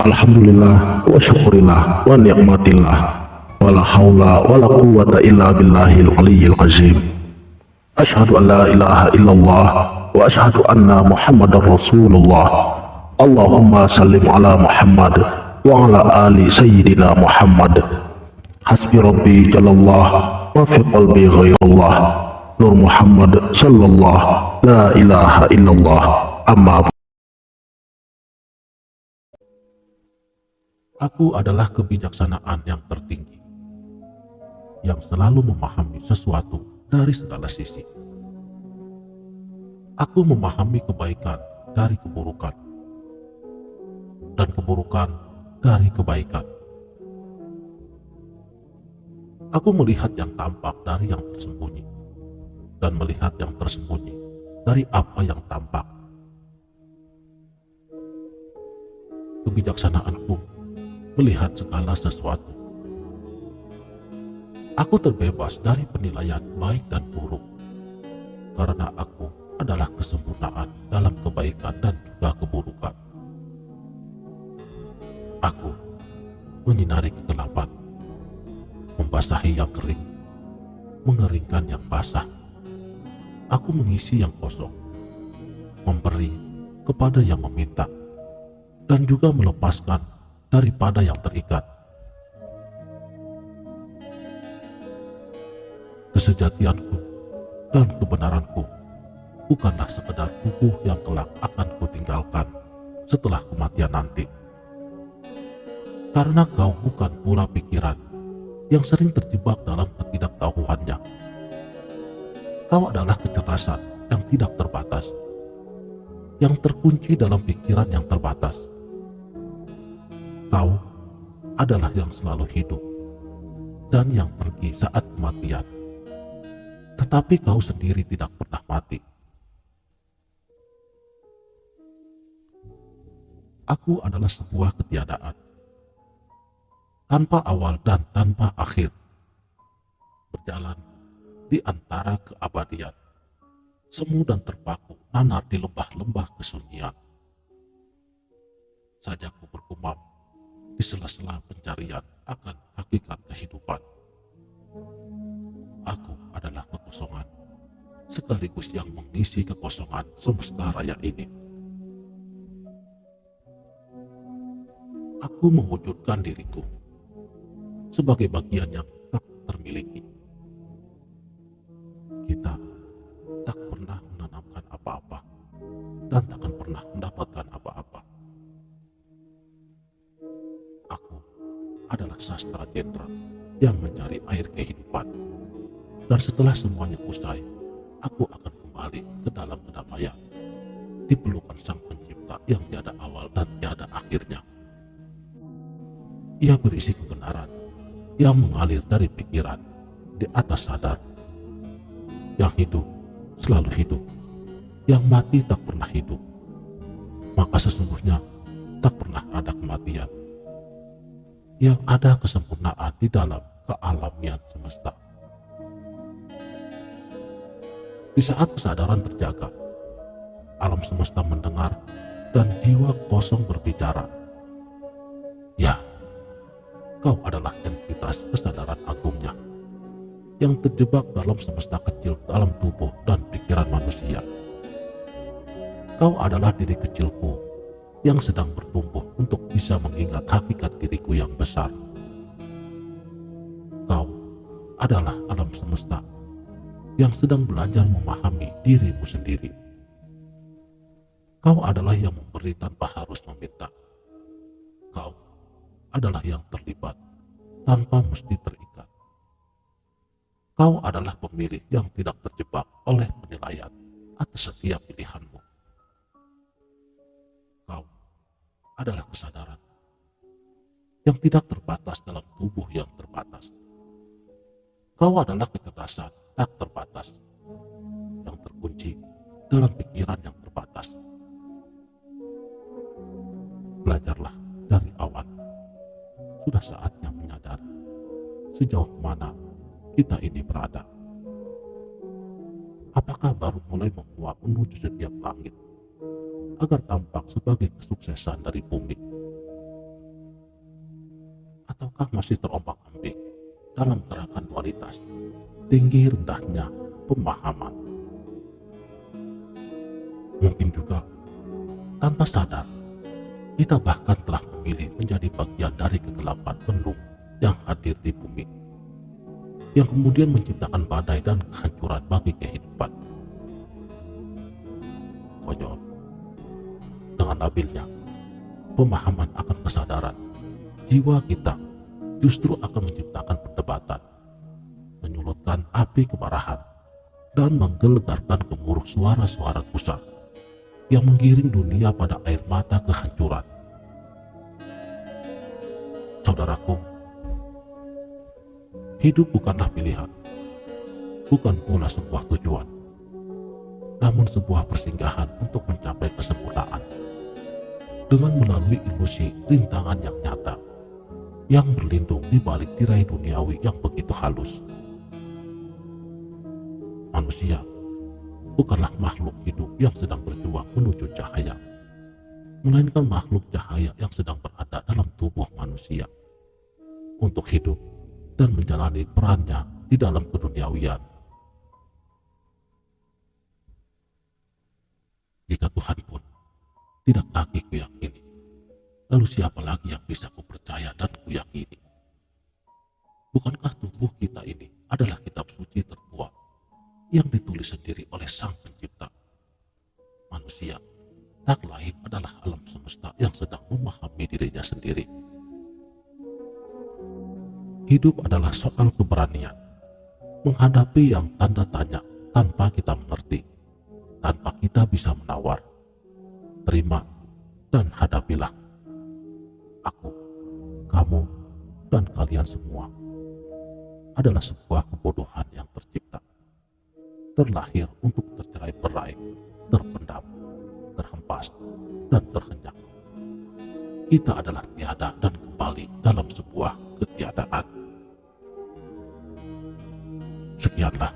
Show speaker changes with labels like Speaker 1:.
Speaker 1: Alhamdulillah wa syukurillah wa ni'matillah wa la hawla wa la quwwata illa billahil aliyyil azim. Asyhadu an la ilaha illallah wa asyhadu anna muhammadar rasulullah. Allahumma sallim ala Muhammad wa ala ali sayyidina Muhammad. Hasbi rabbi jalallah wa fi qalbi ghairullah. Nur Muhammad sallallahu la ilaha illallah. Amma Aku adalah kebijaksanaan yang tertinggi, yang selalu memahami sesuatu dari segala sisi. Aku memahami kebaikan dari keburukan, dan keburukan dari kebaikan. Aku melihat yang tampak dari yang tersembunyi, dan melihat yang tersembunyi dari apa yang tampak. Kebijaksanaanku melihat segala sesuatu. Aku terbebas dari penilaian baik dan buruk, karena aku adalah kesempurnaan dalam kebaikan dan juga keburukan. Aku menyinari kegelapan, membasahi yang kering, mengeringkan yang basah. Aku mengisi yang kosong, memberi kepada yang meminta, dan juga melepaskan daripada yang terikat. Kesejatianku dan kebenaranku bukanlah sekedar tubuh yang kelak akan kutinggalkan setelah kematian nanti. Karena kau bukan pula pikiran yang sering terjebak dalam ketidaktahuannya. Kau adalah kecerdasan yang tidak terbatas, yang terkunci dalam pikiran yang terbatas. Kau adalah yang selalu hidup dan yang pergi saat kematian, tetapi kau sendiri tidak pernah mati. Aku adalah sebuah ketiadaan, tanpa awal dan tanpa akhir, berjalan di antara keabadian, semu dan terpaku nanar di lembah-lembah kesunyian. Sajaku bergumam di sela-sela pencarian akan hakikat kehidupan. Aku adalah kekosongan, sekaligus yang mengisi kekosongan semesta raya ini. Aku mewujudkan diriku sebagai bagian yang tak termiliki. Kita tak pernah menanamkan apa-apa dan takkan pernah mendapatkan apa-apa. Aku adalah sastra jenderal yang mencari air kehidupan, dan setelah semuanya usai, aku akan kembali ke dalam kedamaian di pelukan Sang Pencipta yang tiada awal dan tiada akhirnya. Ia berisi kebenaran yang mengalir dari pikiran di atas sadar, yang hidup selalu hidup, yang mati tak pernah hidup, maka sesungguhnya tak pernah ada kematian. Yang ada kesempurnaan di dalam kealamian semesta. Di saat kesadaran terjaga, alam semesta mendengar dan jiwa kosong berbicara. Ya, kau adalah entitas kesadaran agungnya yang terjebak dalam semesta kecil dalam tubuh dan pikiran manusia. Kau adalah diri kecilku yang sedang bertumbuh untuk bisa mengingat hakikat diriku yang besar. Kau adalah alam semesta yang sedang belajar memahami dirimu sendiri. Kau adalah yang memberi tanpa harus meminta. Kau adalah yang terlibat tanpa mesti terikat. Kau adalah pemilih yang tidak terjebak oleh penilaian atas setiap pilihanmu. Kau adalah kesadaran yang tidak terbatas dalam tubuh yang terbatas. Kau adalah kecerdasan tak terbatas yang terkunci dalam pikiran yang terbatas. Belajarlah dari awal. Sudah saatnya menyadari sejauh mana kita ini berada. Apakah baru mulai menguap menuju setiap langit agar tampak sebagai kesuksesan dari bumi, ataukah masih terombang-ambing dalam gerakan dualitas, tinggi rendahnya pemahaman? Mungkin juga tanpa sadar, kita bahkan telah memilih menjadi bagian dari kegelapan penuh yang hadir di bumi, yang kemudian menciptakan badai dan kehancuran bagi kehidupan. Konyol, dengan labilnya pemahaman akan kesadaran, jiwa kita justru akan menciptakan perdebatan, menyulutkan api kemarahan, dan menggelegarkan gemuruh suara-suara gusar yang menggiring dunia pada air mata kehancuran. Saudaraku, hidup bukanlah pilihan, bukan pula sebuah tujuan, namun sebuah persinggahan untuk mencapai kesempurnaan dengan melalui ilusi rintangan yang nyata yang berlindung di balik tirai duniawi yang begitu halus. Manusia bukanlah makhluk hidup yang sedang berjuang menuju cahaya, melainkan makhluk cahaya yang sedang berada dalam tubuh manusia untuk hidup dan menjalani perannya di dalam keduniawian. Jika Tuhan pun tidak lagi kuyakini, lalu siapa lagi yang bisa kupercaya dan kuyakini? Bukankah tubuh kita ini adalah kitab suci tertua yang ditulis sendiri oleh Sang Pencipta? Manusia tak lain adalah alam semesta yang sedang memahami dirinya sendiri. Hidup adalah soal keberanian menghadapi yang tanda tanya tanpa kita mengerti, tanpa kita bisa menawar. Terima dan hadapilah. Aku, kamu, dan kalian semua adalah sebuah kebodohan yang tercipta, terlahir untuk tercerai-berai, terpendam, terhempas, dan terhenyak. Kita adalah tiada dan kembali dalam sebuah ketiadaan. Sekianlah